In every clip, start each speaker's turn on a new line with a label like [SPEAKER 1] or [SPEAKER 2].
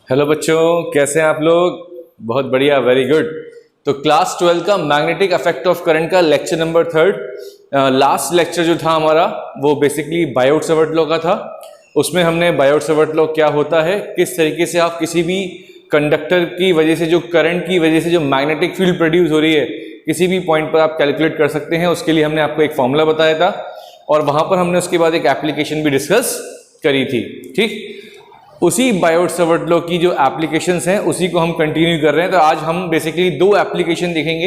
[SPEAKER 1] Hello बच्चों, कैसे हैं आप लोग? बहुत बढ़िया, वेरी गुड। तो क्लास 12 का मैग्नेटिक इफेक्ट ऑफ करंट का लेक्चर नंबर 3 लास्ट लेक्चर जो था हमारा वो बेसिकली बायोट-सावर्ट लॉ का था। उसमें हमने बायोट-सावर्ट लॉ क्या होता है, किस तरीके से आप किसी भी कंडक्टर की वजह से जो करंट की वजह से जो मैग्नेटिक फील्ड प्रोड्यूस हो रही है किसी भी पॉइंट पर आप कैलकुलेट कर सकते हैं। उसके लिए हमने आपको एक फॉर्मूला बताया था और वहां पर हमने उसके बाद एक एप्लीकेशन भी डिस्कस करी थी। ठीक, उसी बायोट-सावर्ट लॉ की जो एप्लीकेशंस हैं उसी को हम कंटिन्यू कर रहे हैं। तो आज हम बेसिकली दो एप्लीकेशन देखेंगे।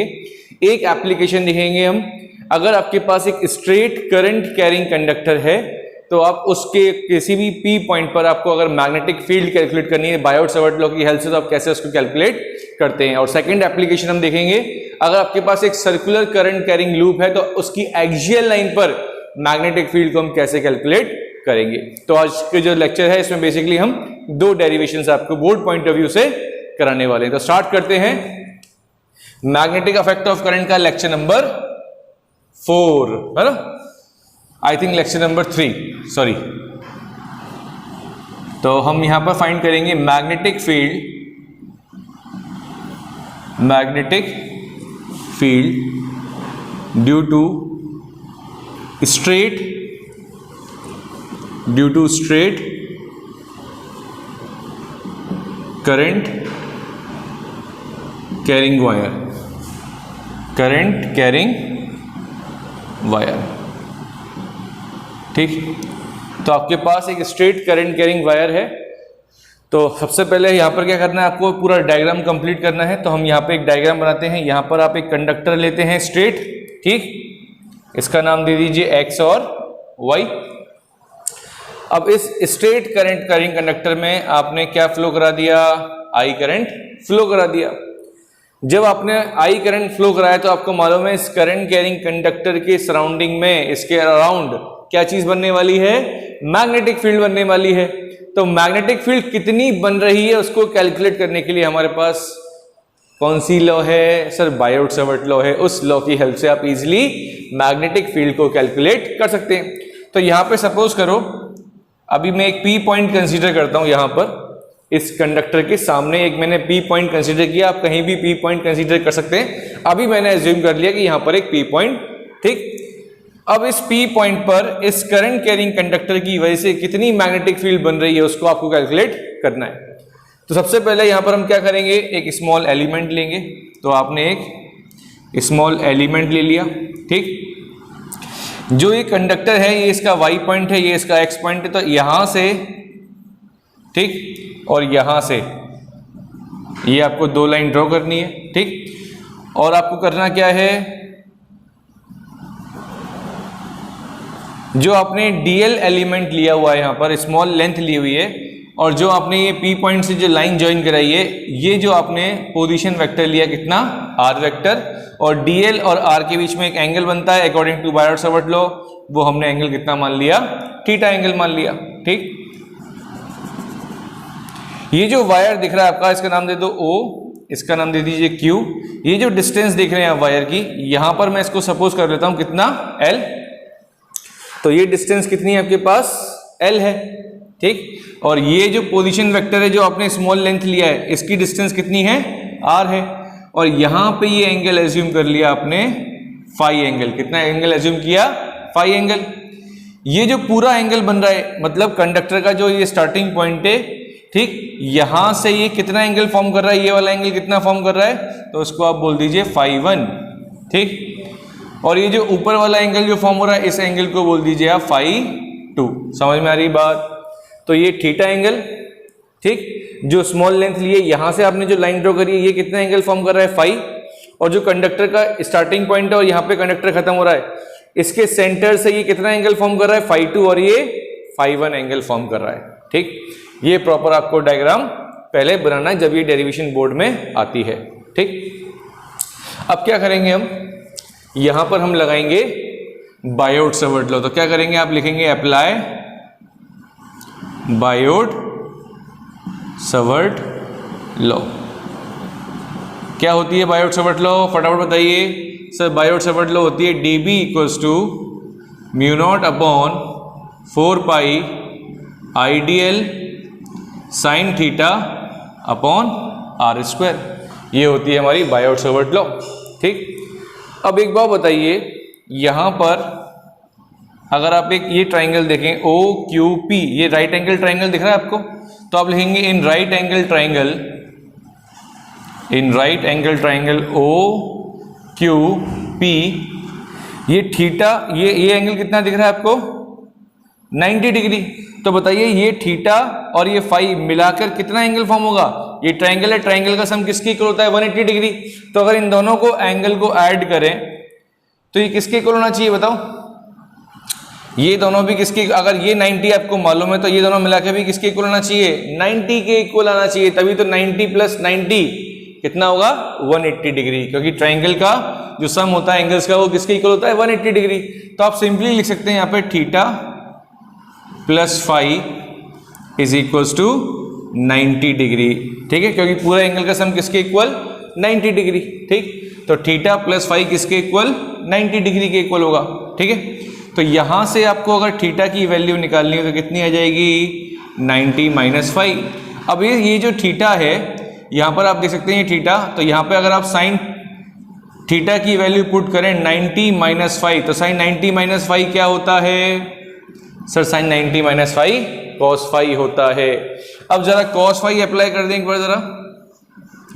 [SPEAKER 1] एक एप्लीकेशन देखेंगे हम, अगर आपके पास एक स्ट्रेट करंट कैरिंग कंडक्टर है तो आप उसके किसी भी पी पॉइंट पर आपको अगर मैग्नेटिक फील्ड कैलकुलेट करनी है बायोट-सावर्ट लॉ की हेल्प से, तो आप कैसे उसको कैलकुलेट करते हैं। और सेकंड एप्लीकेशन हम देखेंगे, अगर आपके पास एक सर्कुलर करंट कैरिंग लूप है तो उसकी एक्सियल लाइन पर मैग्नेटिक फील्ड को हम कैसे कैलकुलेट करेंगे। तो आज के जो लेक्चर है इसमें बेसिकली हम दो डेरिवेशंस आपको बोर्ड पॉइंट ऑफ व्यू से कराने वाले हैं। तो स्टार्ट करते हैं मैग्नेटिक इफेक्ट ऑफ करंट का लेक्चर नंबर 4, है ना? I think lecture number 3, sorry. तो हम यहां पर फाइंड करेंगे magnetic field due to straight current carrying wire. ठीक, तो आपके पास एक स्ट्रेट करंट कैरिंग वायर है। तो सबसे पहले यहां पर क्या करना है, आपको पूरा डायग्राम कंप्लीट करना है। तो हम यहां पे एक डायग्राम बनाते हैं। यहां पर आप एक कंडक्टर लेते हैं स्ट्रेट, ठीक, इसका नाम दे दीजिए एक्स और वाई। अब इस स्ट्रेट करंट कैरिंग कंडक्टर में आपने क्या फ्लो करा दिया, आई करंट फ्लो करा दिया। जब आपने आई करंट फ्लो कराया तो आपको मालूम है इस करंट कैरिंग कंडक्टर के सराउंडिंग में, इसके अराउंड क्या चीज बनने वाली है, मैग्नेटिक फील्ड बनने वाली है। तो मैग्नेटिक फील्ड कितनी बन रही है उसको कैलकुलेट करने के लिए हमारे पास कौन सी लॉ है सर, बायोट-सावर्ट लॉ है। उस लॉ की हेल्प से आप इजीली मैग्नेटिक फील्ड को कैलकुलेट कर सकते हैं। तो यहां पे सपोज करो, अभी मैं एक पी पॉइंट कंसीडर करता हूं यहां पर इस कंडक्टर के सामने एक मैंने पी पॉइंट कंसीडर किया। आप कहीं भी पी पॉइंट कंसीडर कर सकते हैं। अभी मैंने एज्यूम कर लिया कि यहां पर एक पी पॉइंट, ठीक। अब इस पी पॉइंट पर इस करंट कैरिंग कंडक्टर की वजह से कितनी मैग्नेटिक फील्ड बन रही है उसको आपको कैलकुलेट करना है। तो सबसे पहले यहां पर हम क्या करेंगे, एक स्मॉल एलिमेंट लेंगे। तो आपने एक स्मॉल एलिमेंट ले लिया, ठीक। जो ये कंडक्टर है ये इसका y पॉइंट है, ये इसका x पॉइंट है। तो यहां से, ठीक, और यहां से ये आपको दो लाइन ड्रॉ करनी है, ठीक। और आपको करना क्या है, जो आपने dl एलिमेंट लिया हुआ है यहां पर स्मॉल लेंथ ली हुई है, और जो आपने ये p पॉइंट से जो लाइन ज्वाइन कराई है, ये जो आपने पोजीशन वेक्टर लिया कितना, r वेक्टर, और dl और r के बीच में एक एंगल बनता है अकॉर्डिंग टू बायोट-सावर्ट लॉ। वो हमने एंगल कितना मान लिया, थीटा एंगल मान लिया, ठीक। ये जो वायर दिख रहा है आपका, इसका नाम दे दो O, इसका नाम दे दीजिए Q। ये जो डिस्टेंस देख रहे हैं आप वायर की, यहां पर मैं इसको सपोज कर लेता हूं कितना, L। तो ये डिस्टेंस कितनी है आपके पास, L है, ठीक। और ये जो पोजीशन वेक्टर है जो आपने स्मॉल लेंथ लिया है, इसकी डिस्टेंस कितनी है, R है। और यहां पे ये एंगल एज्यूम कर लिया आपने फाई एंगल। कितना एंगल एज्यूम किया, फाई एंगल। ये जो पूरा एंगल बन रहा है, मतलब कंडक्टर का जो ये स्टार्टिंग पॉइंट है, ठीक, यहां से ये कितना एंगल फॉर्म कर रहा है, ये वाला एंगल कितना फॉर्म कर रहा है, तो उसको आप बोल दीजिए फाई 1, ठीक। और ये जो ऊपर वाला एंगल जो फॉर्म हो रहा है, इस एंगल को बोल दीजिए आप फाई 2। समझ में आ रही बात? तो ये थीटा एंगल, ठीक, जो स्मॉल लेंथ लिए यहां से आपने जो लाइन ड्रॉ करी है, ये कितना एंगल फॉर्म कर रहा है, फाई। और जो कंडक्टर का स्टार्टिंग पॉइंट है और यहाँ पे कंडक्टर खत्म हो रहा है, इसके सेंटर से ये कितना एंगल फॉर्म कर रहा है, फाई 2, और ये फाई 1 एंगल फॉर्म कर रहा है, ठीक। ये प्रॉपर आपको डायग्राम पहले बनाना है जब ये डेरिवेशन बोर्ड में आती है, ठीक। अब क्या करेंगे हम, यहां पर हम लगाएंगे बायोट-सावर्ट लॉ। तो क्या करेंगे, आप लिखेंगे अप्लाई बायोट-सावर्ट लॉ। क्या होती है बायोट-सावर्ट लॉ, फटाफट बताइए सर। बायोट-सावर्ट लॉ होती है dB equals to mu naught upon 4 pi IDL sine theta upon r square. ये होती है हमारी बायोट-सावर्ट लॉ। ठीक, अब एक बात बताइए, यहां पर अगर आप एक ये ट्राइंगल देखें ओ क्यू पी, ये राइट एंगल ट्राइंगल दिख रहा है आपको, तो आप लिखेंगे in right angle triangle O Q P, ये थीटा, ये एंगल कितना दिख रहा है आपको 90 डिग्री। तो बताइए ये थीटा और ये फाई मिलाकर कितना एंगल फॉर्म होगा? ये ट्राइंगल है, ट्राइंगल का सम किसके इक्वल होता है 180 डिग्री। तो अगर इन दोनों को एंगल को ऐड करें तो ये किसके इक्वल होना चाहिए बताओ? ये दोनों भी किसके, अगर ये 90 आपको मालूम है तो ये दोनों मिला के भी किसके इक्वल होना चाहिए 90 के इक्वल आना चाहिए, तभी तो 90 प्लस 90 कितना होगा 180 डिग्री, क्योंकि ट्राइंगल का जो सम होता है एंगल्स का वो किसके इक्वल होता है 180 डिग्री। तो आप सिंपली लिख सकते हैं यहाँ पे theta plus phi is equals to 90 डिग्री। ठीक है, क्योंकि पूरा एंगल का सम किसके इक्वल 90 डिग्री। ठीक, तो थीटा प्लस फाई किसके इक्वल 90 डिग्री के इक्वल होगा। ठीक है, तो यहां से आपको अगर थीटा की वैल्यू निकालनी हो तो कितनी आ जाएगी 90 माइनस फाई। अब ये जो थीटा है यहां पर आप देख सकते हैं थीटा, तो यहां पे अगर आप साइन थीटा की वैल्यू पुट करें 90 माइनस फाई, तो साइन 90 माइनस फाई क्या होता है sir? Sine 90 minus phi cos phi होता है। अब जरा कॉस फाई अप्लाई कर दें एक बार जरा,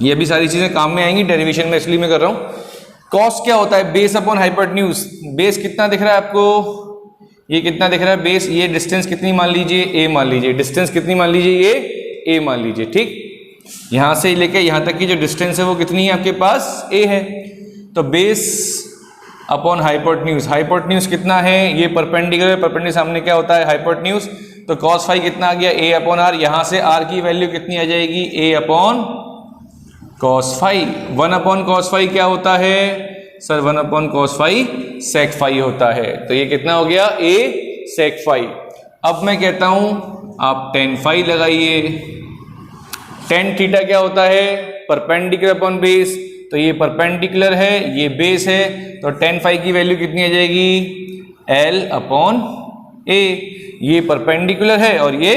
[SPEAKER 1] ये भी सारी चीजें काम में आएंगी डेरिवेशन में, इसलिए मैं कर रहा हूं। कॉस क्या होता है? Base upon hypotenuse. बेस कितना दिख रहा है आपको? ये कितना दिख रहा है बेस? ये डिस्टेंस कितनी मान लीजिए a मान लीजिए, डिस्टेंस कितनी मान लीजिए ये a मान लीजिए। ठीक, यहां से लेके यहां तक की जो डिस्टेंस है वो कितनी है आपके पास a है। तो बेस अपॉन हाइपोटेन्यूज, हाइपोटेन्यूज कितना है ये परपेंडिकुलर, परपेंडिकुलर सामने क्या होता है हाइपोटेन्यूज। तो कॉस फाई कितना आ गया a अपॉन आर, यहां से r की वैल्यू कितनी आ जाएगी a upon cos phi. 1 upon cos phi क्या होता है sir? 1 upon cos phi sec phi होता है। तो ये कितना हो गया a सेक फाई। अब मैं कहता हूं आप टेन फाई लगाइए। टेन थीटा क्या होता है? परपेंडिकुलर अपॉन बेस, तो ये परपेंडिकुलर है ये बेस है, तो टेन फाई की वैल्यू कितनी आ जाएगी l अपॉन a। ये परपेंडिकुलर है और ये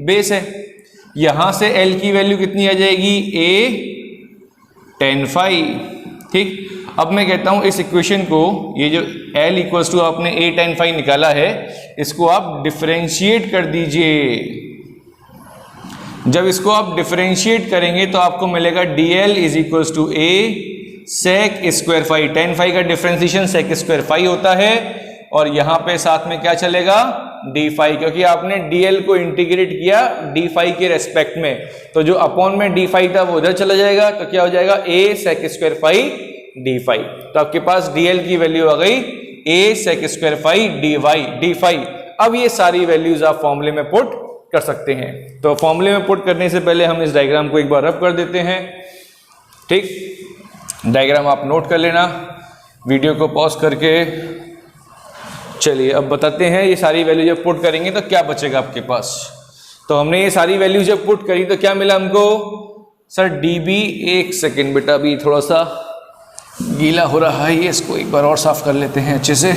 [SPEAKER 1] बेस है, यहां से l की वैल्यू कितनी आ जाएगी a टेन फाई। ठीक, अब मैं कहता हूं इस इक्वेशन को, ये जो l इक्वल्स टू आपने a टेन फाई निकाला है, इसको आप डिफरेंशिएट कर दीजिए। जब इसको आप डिफरेंशिएट करेंगे तो आपको मिलेगा dl is equals to a sec square phi. Tan phi का डिफरेंशिएशन सेक स्क्वायर फाई होता है, और यहां पे साथ में क्या चलेगा डी फाई, क्योंकि आपने dl को इंटीग्रेट किया डी फाई के रेस्पेक्ट में, तो जो अपॉन में डी फाई था वो उधर चला जाएगा, तो क्या हो जाएगा a sec square phi d phi. तो आपके पास dl की वैल्यू आ गई a sec square phi d phi. अब ये सारी वैल्यूज आप फॉर्मूले में पुट कर सकते हैं। तो फॉर्मूले में पुट करने से पहले हम इस डायग्राम को एक बार रब कर देते हैं। ठीक, डायग्राम आप नोट कर लेना, वीडियो को पॉज करके। चलिए अब बताते हैं ये सारी वैल्यू जब पुट करेंगे तो क्या बचेगा आपके पास। तो हमने ये सारी वैल्यू जब पुट करी तो क्या मिला हमको सर dB। एक सेकेंड बेटा, अभी थोड़ा सा गीला हो रहा है ये, इसको एक बार और साफ कर लेते हैं अच्छे से।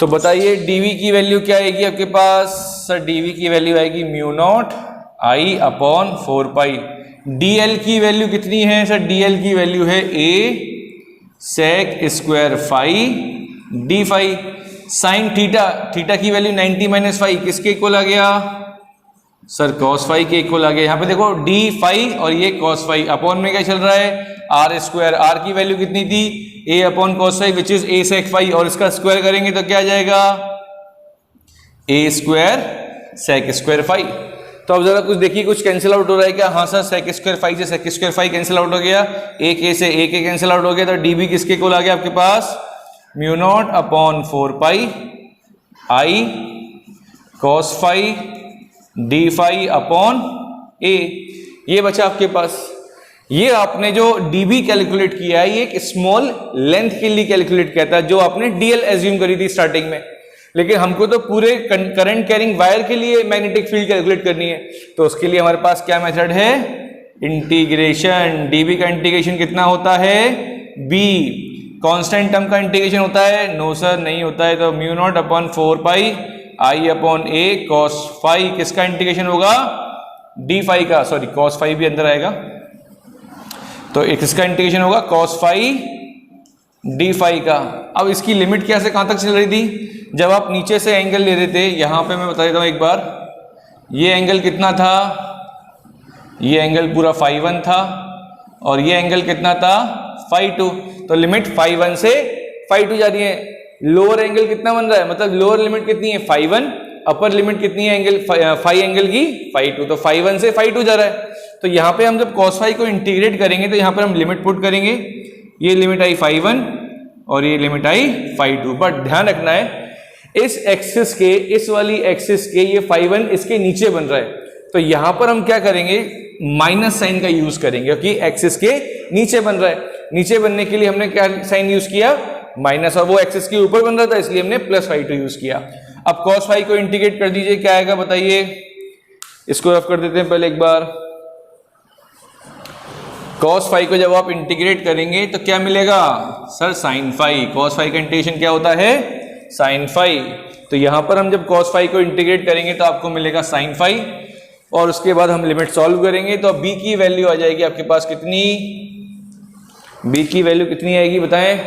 [SPEAKER 1] तो बताइए dV की वैल्यू क्या आएगी आपके पास सर? dV की वैल्यू आएगी mu naught I upon 4 pi. dl की वैल्यू कितनी है सर? dl की वैल्यू है a sec square phi d phi. Sine theta, theta की वैल्यू 90 माइनस फाई किसके इक्वल आ गया सर? कॉस फाई के इक्वल आ गया। यहाँ पे देखो डी फाई और ये कॉस फाई, अपॉन में क्या चल रहा है आर स्क्वायर। आर की वैल्यू कितनी थी a upon cos phi which is a sec phi, और इसका स्क्वायर करेंगे तो क्या आ जाएगा a square sec square phi. तो अब जरा कुछ देखिए, कुछ कैंसिल आउट हो रहा है क्या? हाँ सर, सेक स्क्वायर फाई से sec square phi cancel out हो गया, एक a से एक a कैंसिल आउट हो गया, तो dB किसके इक्वल आ गया आपके पास mu naught upon 4 pi I cos phi d phi upon a। ये बचा आपके पास। ये आपने जो dB कैलकुलेट किया है ये एक स्मॉल लेंथ के लिए कैलकुलेट किया था, जो आपने dl एज्यूम करी थी स्टार्टिंग में, लेकिन हमको तो पूरे करंट कैरिंग वायर के लिए मैग्नेटिक फील्ड कैलकुलेट करनी है। तो उसके लिए हमारे पास क्या मेथड है इंटीग्रेशन। dB का इंटीग्रेशन कितना होता है b। कांस्टेंट टर्म का इंटीग्रेशन होता है? नो सर नहीं होता है। तो mu naught upon 4 pi I upon a cos phi किसका इंटीग्रेशन होगा डी फाई का, सॉरी कॉस फाई भी अंदर आएगा, तो इसका इंटीग्रेशन होगा कॉस फाई डी फाई का। अब इसकी लिमिट क्या से कहां तक चल रही थी, जब आप नीचे से एंगल ले रहे थे, यहां पे मैं बता देता हूं एक बार, ये एंगल कितना था, ये एंगल पूरा फाई 1 था और ये एंगल कितना था फाई 2, तो लिमिट फाई 1 से फाई 2 जा रही है। लोअर एंगल कितना बन रहा है, मतलब लोअर लिमिट कितनी है फाई 1, अपर लिमिट कितनी है एंगल फाई एंगल की फाई 2, तो फाई 1 से फाई 2 जा रहा है। तो यहाँ पे हम जब cos फाई को इंटीग्रेट करेंगे तो यहाँ पर हम लिमिट पुट करेंगे, ये लिमिट आई फाई 1 और ये लिमिट आई फाई 2, बट ध्यान रखना है इस एक्सिस के, इस वाली एक्सिस के ये फाई 1 इसके नीचे बन रहा है, तो यहां पर हम क्या करेंगे माइनस साइन का यूज करेंगे, क्योंकि एक्सिस के नीचे बन रहा है। नीचे बनने के लिए हमने क्या साइन यूज किया माइनस, और वो एक्सिस के ऊपर बन रहा था इसलिए हमने प्लस फाई 2 यूज किया। अब cos फाई को इंटीग्रेट कर दीजिए, क्या आएगा बताइए, इसको रफ कर देते हैं पहले एक बार। cos फाई को जब आप इंटीग्रेट करेंगे तो क्या मिलेगा sir sine phi, cos phi का इंटीग्रेशन क्या होता है साइन फाई, तो यहां पर हम जब cos फाई को इंटीग्रेट करेंगे तो आपको मिलेगा साइन फाई, और उसके बाद हम लिमिट सॉल्व करेंगे तो b की वैल्यू आ जाएगी आपके पास कितनी, b की वैल्यू कितनी आएगी बताएं,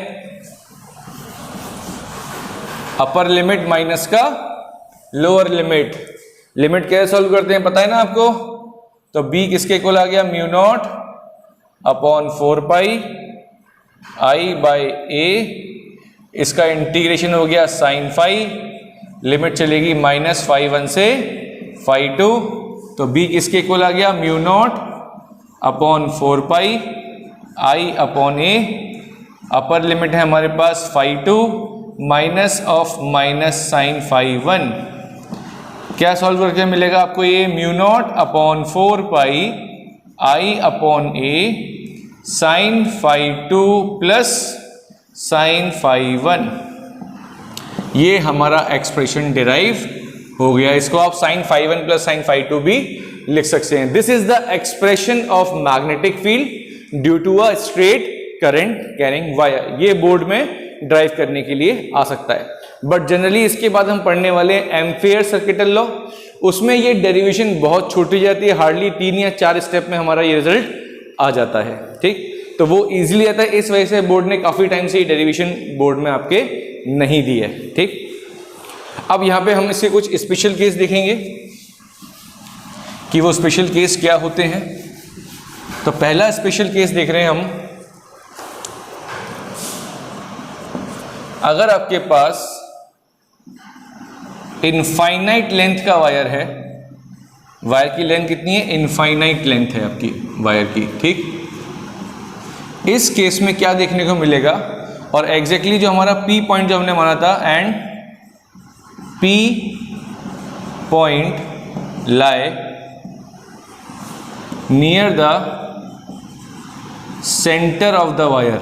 [SPEAKER 1] अपर लिमिट माइनस का लोअर लिमिट, लिमिट कैसे सॉल्व करते हैं पता है ना आपको, तो b किसके इक्वल आ गया mu naught upon 4 pi I by a, इसका इंटीग्रेशन हो गया साइन फाई, लिमिट चलेगी माइनस फाई 1 से फाई 2, तो b किसके इक्वल आ गया mu naught upon 4 pi I upon a, upper limit है हमारे पास phi 2 minus of minus sine phi 1, क्या सॉल्व करके मिलेगा आपको ये mu naught upon 4 pi I upon a sine phi 2 plus sine phi 1, ये हमारा एक्सप्रेशन डिराइव हो गया। इसको आप sine phi 1 plus sine phi 2 भी लिख सकते हैं। This is the expression of magnetic field due to a straight current carrying wire, ये बोर्ड में ड्राइव करने के लिए आ सकता है, बट जनरली इसके बाद हम पढ़ने वाले एम्पियर सर्किटल लॉ, उसमें ये डेरिवेशन बहुत छोटी जाती है, हार्डली 3 या 4 स्टेप में हमारा ये रिजल्ट आ जाता है, ठीक, तो वो इजीली आता है, इस वजह से बोर्ड ने काफी टाइम से ये डेरिवेशन बोर्ड में आपके नहीं दी है, ठीक। अब यहां पे हम इसके कुछ स्पेशल केस देखेंगे कि वो स्पेशल केस क्या होते हैं। तो पहला स्पेशल केस देख रहे हैं हम, अगर आपके पास इनफाइनाइट लेंथ का वायर है, वायर की लेंथ कितनी है इनफाइनाइट लेंथ है आपकी वायर की, ठीक, इस केस में क्या देखने को मिलेगा, और एग्जैक्टली जो हमारा P पॉइंट जो हमने माना था, and P point lie near the centre of the wire,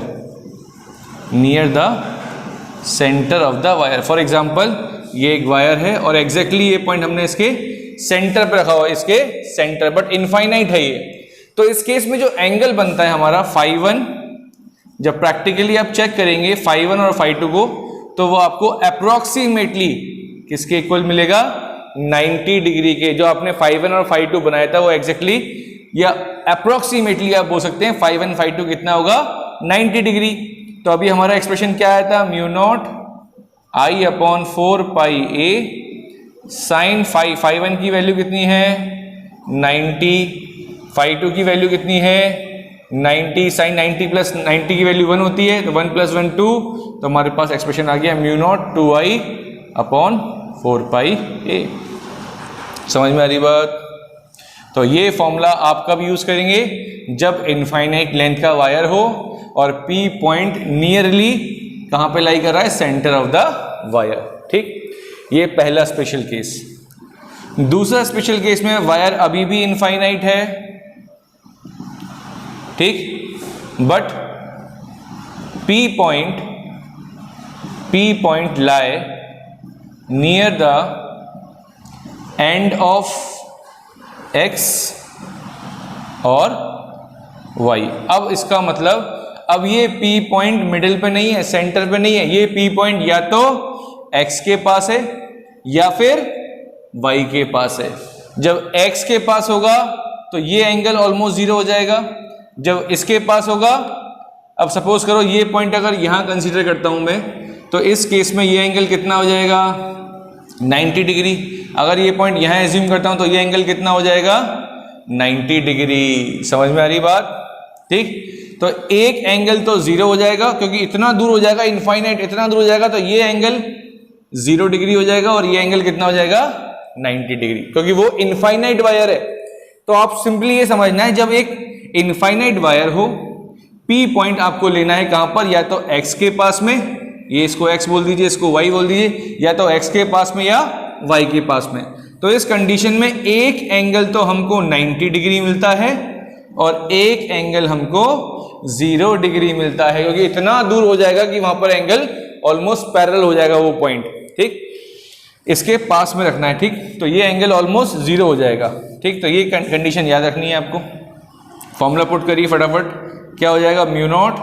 [SPEAKER 1] near the centre of the wire. For example ये एक वायर है और एग्जैक्टली ये पॉइंट हमने इसके सेंटर पे रखा हुआ है, इसके सेंटर, बट इनफाइनाइट है ये, तो इस केस में जो एंगल बनता है हमारा फाई 1, जब प्रैक्टिकली आप चेक करेंगे फाई 1 और फाई 2 को, तो वो आपको अप्रोक्सीमेटली किसके इक्वल मिलेगा 90 डिग्री के, जो आपने फाई 1 और फाई 2 बनाया था वो एग्जैक्टली या अप्रोक्सीमेटली आप बोल सकते हैं फाई 1 फाई 2 कितना होगा 90 डिग्री। तो अभी हमारा एक्सप्रेशन क्या आया था, म्यू नॉट आई अपॉन 4 पाई ए साइन फाई 1 की वैल्यू कितनी है 90, फाई 2 की वैल्यू कितनी है 90, साइन 90 प्लस 90 की वैल्यू 1 होती है, तो 1 प्लस 1 2, तो हमारे पास एक्सप्रेशन आ गया म्यू नॉट 2i अपॉन 4 पाई ए। समझ में आ रही बात? तो ये फॉर्मूला आप कब यूज करेंगे, जब इनफाइनाइट लेंथ का वायर हो और P पॉइंट नियरली कहां पे लाई कर रहा है, सेंटर ऑफ द वायर, ठीक। ये पहला स्पेशल केस। दूसरा स्पेशल केस में वायर अभी भी इनफाइनाइट है, ठीक, but P point lie near the end of X और Y। अब इसका मतलब अब ये P पॉइंट मिडिल पे नहीं है, सेंटर पे नहीं है, ये P पॉइंट या तो X के पास है या फिर Y के पास है। जब x के पास होगा तो ये एंगल ऑलमोस्ट जीरो हो जाएगा। जब इसके पास होगा, अब सपोज करो ये पॉइंट अगर यहां कंसीडर करता हूं मैं, तो इस केस में ये एंगल कितना हो जाएगा 90 डिग्री। अगर ये पॉइंट यहां एज्यूम करता हूं तो ये एंगल कितना हो जाएगा 90 डिग्री। समझ में आ रही बात? ठीक, तो एक एंगल तो जीरो हो जाएगा क्योंकि इतना दूर हो जाएगा, इनफाइनाइट इतना दूर हो जाएगा, तो ये एंगल 0 डिग्री हो जाएगा और ये एंगल कितना हो जाएगा 90 डिग्री, क्योंकि वो इनफाइनाइट वायर है। तो आप सिंपली ये समझना है, जब एक इनफाइनाइट वायर हो, P पॉइंट आपको लेना है कहां पर, या तो x के पास में, ये इसको x बोल दीजिए, इसको y बोल दीजिए, या तो x के पास में या y के पास में। तो इस कंडीशन में एक एंगल तो हमको 90 डिग्री मिलता है और एक एंगल हमको 0 डिग्री मिलता है, क्योंकि इतना दूर हो जाएगा कि वहां पर एंगल ऑलमोस्ट पैरेलल हो जाएगा वो पॉइंट। ठीक, इसके पास में रखना है। ठीक, तो ये एंगल ऑलमोस्ट 0 हो जाएगा। ठीक, तो ये कंडीशन याद रखनी है आपको। फॉर्मूला पुट करिए फटाफट, क्या हो जाएगा mu naught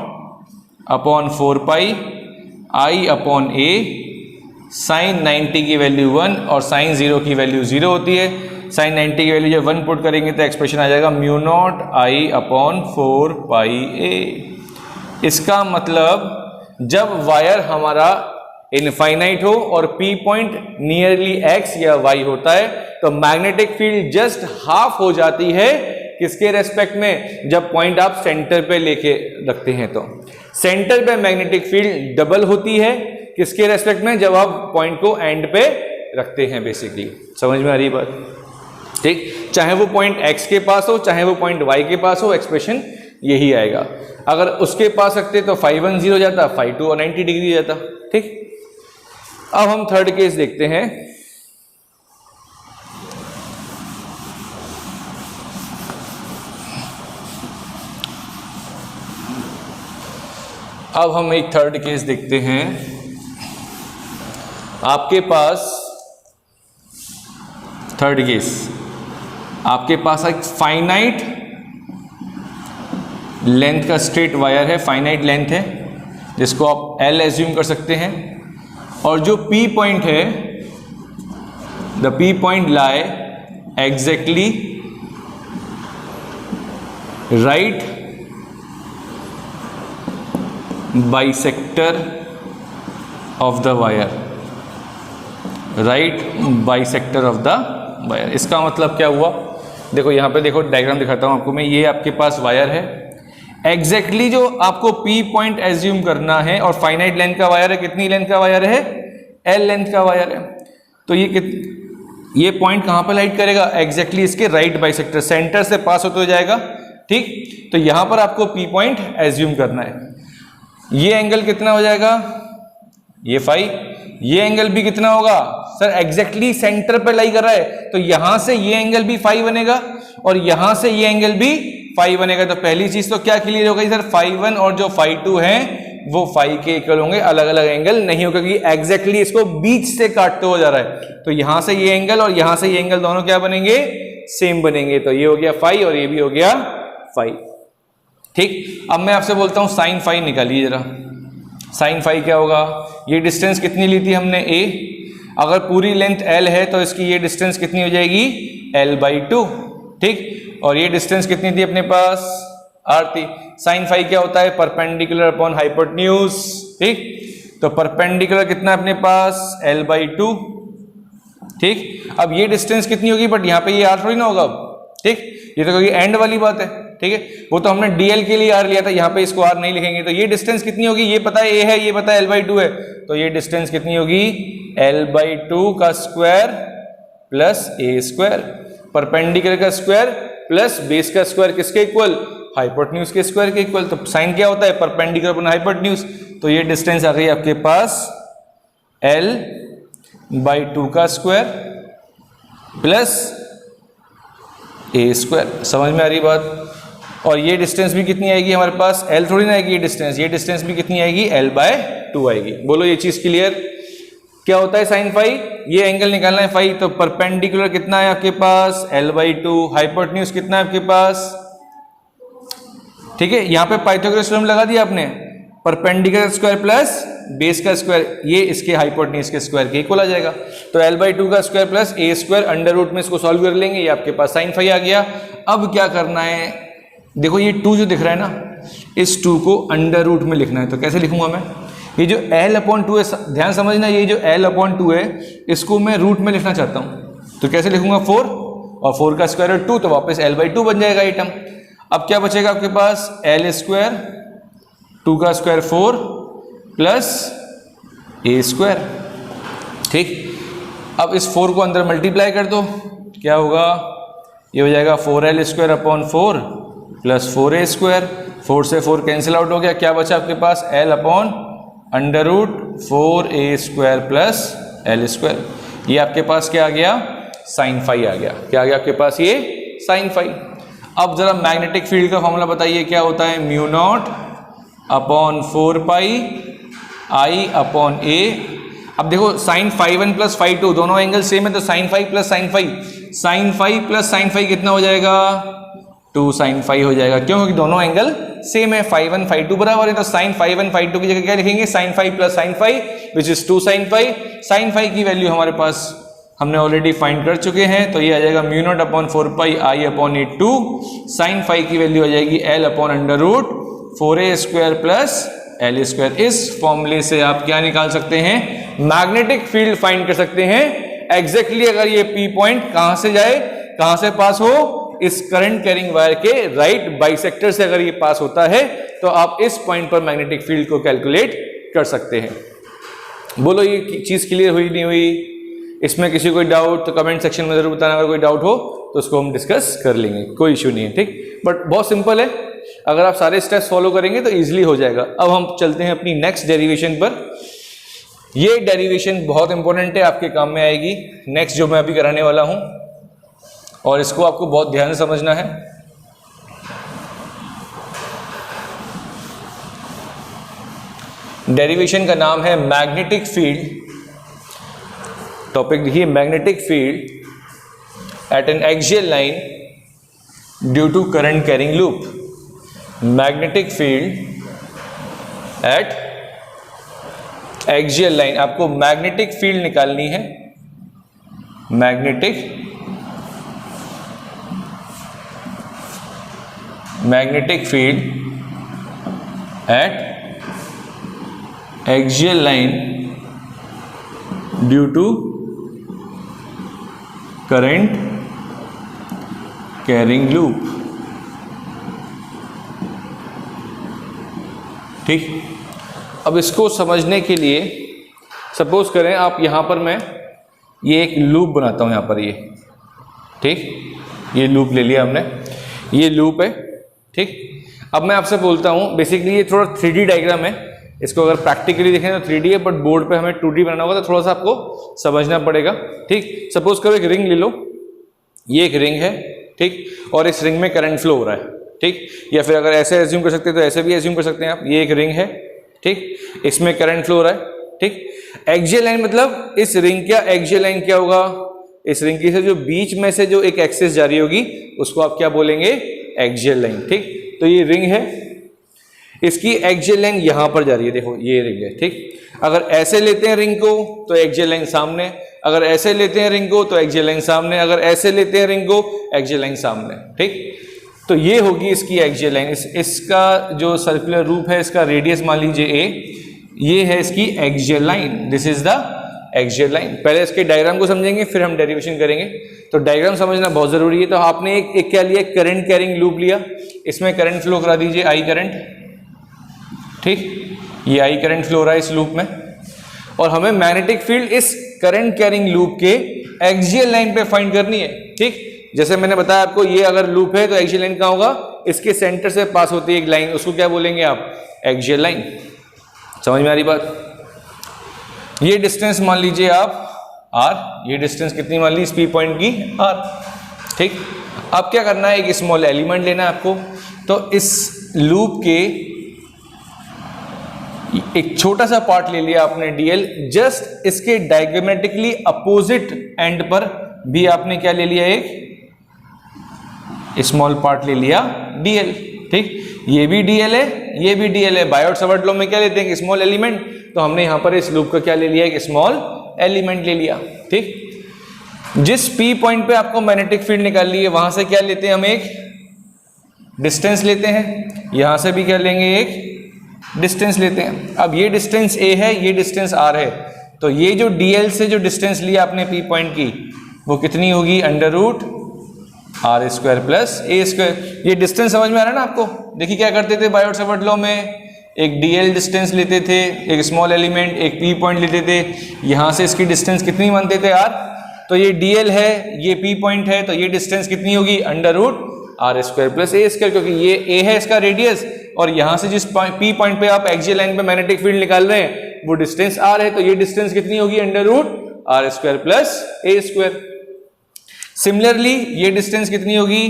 [SPEAKER 1] upon 4 pi I upon a, sign 90 की वैल्यू 1 और साइन 0 की वैल्यू 0 होती है। साइन 90 की वैल्यू जब 1 पुट करेंगे तो एक्सप्रेशन आ जाएगा म्यू नॉट आई अपॉन 4 पाई ए। इसका मतलब जब वायर हमारा इनफाइनाइट हो और P पॉइंट नियरली x या y होता है, तो मैग्नेटिक फील्ड जस्ट हाफ हो जाती है किसके रेस्पेक्ट में, जब पॉइंट आप सेंटर पे लेके रखते हैं। तो सेंटर पे मैग्नेटिक फील्ड डबल होती है किसके रेस्पेक्ट में, जब आप पॉइंट को एंड पे रखते हैं बेसिकली। समझ में आ रही बात? ठीक, चाहे वो पॉइंट x के पास हो चाहे वो पॉइंट y के पास हो, एक्सप्रेशन यही आएगा। अगर उसके पास रखते तो φ1 0 जाता, φ2 और 90 डिग्री जाता। ठीक, अब हम थर्ड केस देखते हैं। अब हम एक थर्ड केस देखते हैं। आपके पास थर्ड केस, आपके पास एक फाइनाइट लेंथ का स्ट्रेट वायर है, फाइनाइट लेंथ है जिसको आप L एज्यूम कर सकते हैं, और जो P पॉइंट है, the P point lie exactly right bisector of the wire, right bisector of the wire. इसका मतलब क्या हुआ, देखो यहाँ पे देखो, डायग्राम दिखाता हूँ आपको मैं। ये आपके पास वायर है, एग्जैक्टली जो आपको P पॉइंट एज्यूम करना है, और फाइनाइट लेंथ का वायर है। कितनी लेंथ का वायर है? L लेंथ का वायर है। तो ये पॉइंट कहाँ पर लाइट करेगा? एग्जैक्टली इसके राइट बाइसेक्टर, सेंटर से पास होते जाएगा। ठीक, तो यहां पर आपको P पॉइंट एज्यूम करना है। ये एंगल कितना हो जाएगा? ये φ। ये एंगल भी कितना होगा? सर एग्जैक्टली सेंटर पे लाई कर रहा है, तो यहां से ये एंगल भी φ बनेगा और यहां से ये एंगल भी φ बनेगा। तो पहली चीज तो क्या क्लियर हो गई सर, φ1 और जो φ2 है वो φ के इक्वल होंगे, अलग अलग एंगल नहीं होगा, क्योंकि एग्जैक्टली इसको बीच से काटते हो जा रहा है। तो यहां से ये एंगल और यहां से ये एंगल दोनों क्या बनेंगे? सेम बनेंगे। तो ये हो गया φ और ये भी हो गया φ। ठीक, अब मैं आपसे बोलता हूं साइन φ निकालिए जरा। साइन φ क्या होगा? ये डिस्टेंस कितनी ली थी हमने? a। अगर पूरी लेंथ L है तो इसकी ये डिस्टेंस कितनी हो जाएगी? L/2। ठीक, और ये डिस्टेंस कितनी थी अपने पास? r थी। साइन φ क्या होता है? Perpendicular upon hypotenuse. ठीक, तो परपेंडिकुलर कितना अपने पास? L/2। ठीक, अब ये डिस्टेंस कितनी होगी? बट यहाँ पे ये r थोड़ी ना होगा अब। ठीक, ये तो क्योंकि एंड वाली बात है। ठीक है, वो तो हमने dl के लिए r लिया था, यहाँ पे इसको r नहीं लिखेंगे। तो ये डिस्टेंस कितनी होगी? ये पता है a है, ये पता है L/2 है, तो ये डिस्टेंस कितनी होगी? L/2 का square plus a square, perpendicular का स्क्वायर प्लस बेस का स्क्वायर, किसके इक्वल? हाइपोटेन्यूज के स्क्वायर के इक्वल। तो साइन क्या होता है? Perpendicular upon hypotenuse. तो ये डिस्टेंस आ गई आपके पास L/2 का स्क्वायर प्लस a स्क्वायर। समझ में आ रही बात? और ये डिस्टेंस भी कितनी आएगी हमारे पास? L थोड़ी ना आएगी ये डिस्टेंस भी कितनी आएगी? L/2 आएगी। बोलो ये चीज क्लियर? क्या होता है साइन φ? ये एंगल निकालना है φ, तो परपेंडिकुलर कितना है आपके पास? L/2। हाइपोटेन्यूज कितना है आपके पास? ठीक है, यहाँ पे पाइथागोरस थ्योरम लगा दिया आपने। परपेंडिकुलर स्क्वायर प्लस बेस का स्क्वायर, ये इसके हाइपोटेन्यूज के स्क्वायर के इक्वल आ जाएगा। तो l/2 का square plus a square under root में इसको सॉल्व कर लेंगे, ये आपके पास sin phi आ गया। अब क्या करना है, देखो ये 2 जो दिख रहा है ना, इस 2 को अंडर रूट में लिखना है। तो कैसे लिखूंगा मैं, ये जो l/2 है, ध्यान समझना, ये जो l/2 है इसको मैं रूट में लिखना चाहता हूं। तो कैसे लिखूंगा, 4 और 4 का स्क्वायर है 2, तो वापस l/2 बन जाएगा ये टर्म। अब क्या बचेगा आपके पास, l स्क्वायर 2 का स्क्वायर 4 प्लस a स्क्वायर। ठीक, अब इस 4 को अंदर मल्टीप्लाई कर दो, क्या होगा, ये हो जाएगा 4l square upon 4 plus 4a square. 4 से 4 कैंसिल आउट हो गया, क्या बचा आपके पास, l upon under root 4a square plus l square. ये आपके पास क्या आ गया, साइन फाई आ गया। क्या आ गया आपके पास, ये साइन फाई। अब जरा मैग्नेटिक फील्ड का फॉर्मूला बताइए, क्या होता है, mu naught upon 4 pi I upon ए। अब देखो साइन फाई 1 प्लस फाई 2 दोनों एंगल सेम है, तो sine phi plus sine phi, sine phi plus sine phi कितना हो जाएगा, 2 साइन फाई हो जाएगा। क्यों, क्योंकि दोनों एंगल सेम है, फाई 1 फाई 2 बराबर है। तो साइन फाई 1 फाई 2 की जगह क्या लिखेंगे, sine phi plus sine phi which is 2 sine phi. Sine phi की वैल्यू हमारे पास हमने ऑलरेडी फाइंड कर चुके हैं, तो ये आ जाएगा mu naught upon 4 pi I upon a 2। Sine phi की वैल्यू आ जाएगी l upon under root 4a square plus l square. इस फॉर्मूले से आप क्या निकाल सकते हैं, मैग्नेटिक फील्ड फाइंड कर सकते हैं एग्जैक्टली। अगर ये P पॉइंट कहां से जाए, कहां से पास हो, इस करंट कैरिंग वायर के राइट बाइसेक्टर से अगर ये पास होता है, तो आप इस पॉइंट पर मैग्नेटिक फील्ड को कैलकुलेट कर सकते हैं। बोलो ये चीज क्लियर हुई नहीं हुई, इसमें किसी कोई डाउट तो कमेंट सेक्शन में जरूर बताना। अगर कोई डाउट हो तो उसको हम डिस्कस कर लेंगे, कोई इश्यू नहीं है। ठीक, बट बहुत सिंपल है, अगर आप सारे स्टेप्स फॉलो करेंगे तो इजीली हो जाएगा। अब हम चलते हैं अपनी नेक्स्ट डेरिवेशन पर। ये डेरिवेशन बहुत इंपॉर्टेंट है, आपके काम में आएगी नेक्स्ट जो मैं अभी कराने वाला हूं, और इसको आपको बहुत ध्यान से समझना है। डेरिवेशन का नाम है मैग्नेटिक फील्ड। टॉपिक देखिए, magnetic field at an axial line due to current carrying loop. Magnetic field at axial line, आपको मैग्नेटिक फील्ड निकालनी है। Magnetic field at axial line due to current carrying loop. ठीक, अब इसको समझने के लिए सपोज करें आप यहां पर मैं ये एक लूप बनाता हूं, यहां पर ये, ठीक, ये लूप ले लिया हमने, ये लूप है। ठीक, अब मैं आपसे बोलता हूं, बेसिकली ये थोड़ा 3D डायग्राम है, इसको अगर प्रैक्टिकली देखें तो 3D है, बट बोर्ड पे हमें 2D बनाना होगा, तो थोड़ा सा आपको समझना पड़ेगा। ठीक, सपोज करो एक रिंग ले लो, ये एक रिंग है, ठीक, और इस रिंग में करंट फ्लो हो रहा है। ठीक, या फिर अगर ऐसे एज्यूम कर सकते हैं तो ऐसे भी एज्यूम कर सकते हैं आप, ये एक रिंग है, ठीक, इसमें करंट फ्लो हो रहा है। ठीक, एक्सियल लाइन मतलब इस रिंग का एक्सियल लाइन क्या होगा, इस रिंग की से जो बीच में से जो एक एक्सिस जारी होगी उसको आप क्या बोलेंगे, एक्सियल लाइन। ठीक, तो ये रिंग है, इसकी एक्सियल लाइन यहां पर जा रही है, देखो ये रिंग है। ठीक, अगर ऐसे लेते हैं रिंग को तो एक्सियल लाइन सामने, अगर ऐसे लेते हैं रिंग को तो एक्सियल लाइन सामने, अगर ऐसे लेते हैं रिंग को एक्सियल लाइन सामने। ठीक, तो ये होगी इसकी एक्सियल लाइन। इसका जो सर्कुलर रूप है, इसका रेडियस मान लीजिए a, ये है इसकी axial line, this is the axial line. पहले इसके डायग्राम को समझेंगे फिर हम डेरिवेशन करेंगे। तो डायग्राम समझना बहुत जरूरी है। तो आपने एक क्या लिया, करंट कैरिंग लूप लिया, इसमें करंट फ्लो करा दीजिए आई करंट। ठीक, ये आई करंट फ्लो रहा है इस लूप में, और हमें मैग्नेटिक फील्ड इस करंट कैरिंग लूप के एक्सियल लाइन पे फाइंड करनी है। ठीक, जैसे मैंने बताया आपको, ये अगर लूप है तो एक्सियल लाइन कहां होगा, इसके सेंटर से पास होती है एक लाइन, उसको क्या बोलेंगे आप, एक्सियल लाइन। समझ में आ रही बात। ये डिस्टेंस मान लीजिए आप r, ये डिस्टेंस कितनी मान ली इस P पॉइंट की, r। ठीक, अब क्या करना है, एक स्मॉल एलिमेंट लेना है आपको। तो इस लूप के एक छोटा सा पार्ट ले लिया आपने dl, जस्ट इसके डायगोनैलिकली अपोजिट एंड पर भी आपने क्या ले लिया, एक स्मॉल पार्ट ले लिया dl। ठीक, ये भी डीएल है, ये भी डीएल है। बायोट-सावर्ट लॉ में क्या लेते हैं, स्मॉल एलिमेंट, तो हमने यहाँ पर इस लूप का क्या ले लिया, एक स्मॉल एलिमेंट ले लिया। ठीक, जिस पी पॉइंट पे आपको मैग्नेटिक फील्ड निकालनी है वहां से क्या लेते हैं, हम एक डिस्टेंस लेते हैं, यहां से भी क्या लेंगे, एक डिस्टेंस लेते हैं। अब ये डिस्टेंस ए है, ये डिस्टेंस आर है, तो ये जो डीएल से जो डिस्टेंस लिया आपने पी पॉइंट की वो कितनी होगी, under root are square plus a square. ये डिस्टेंस समझ में आ रहा है ना आपको। देखिए क्या करते थे बायोट-सावर्ट लॉ में, एक डीएल डिस्टेंस लेते थे, एक स्मॉल एलिमेंट, एक पी पॉइंट लेते थे, यहां से इसकी डिस्टेंस कितनी मानते थे, आर, तो ये डीएल है, ये पी पॉइंट है, तो ये डिस्टेंस कितनी होगी, under root are square plus a square, क्योंकि ये ए है इसका रेडियस, और यहां से जिस पी पॉइंट पे आप एक्सियल लाइन पे मैग्नेटिक फील्ड निकाल रहे हैं वो डिस्टेंस आर है, तो ये डिस्टेंस कितनी होगी, under root are square plus a square. Similarly ये डिस्टेंस कितनी होगी,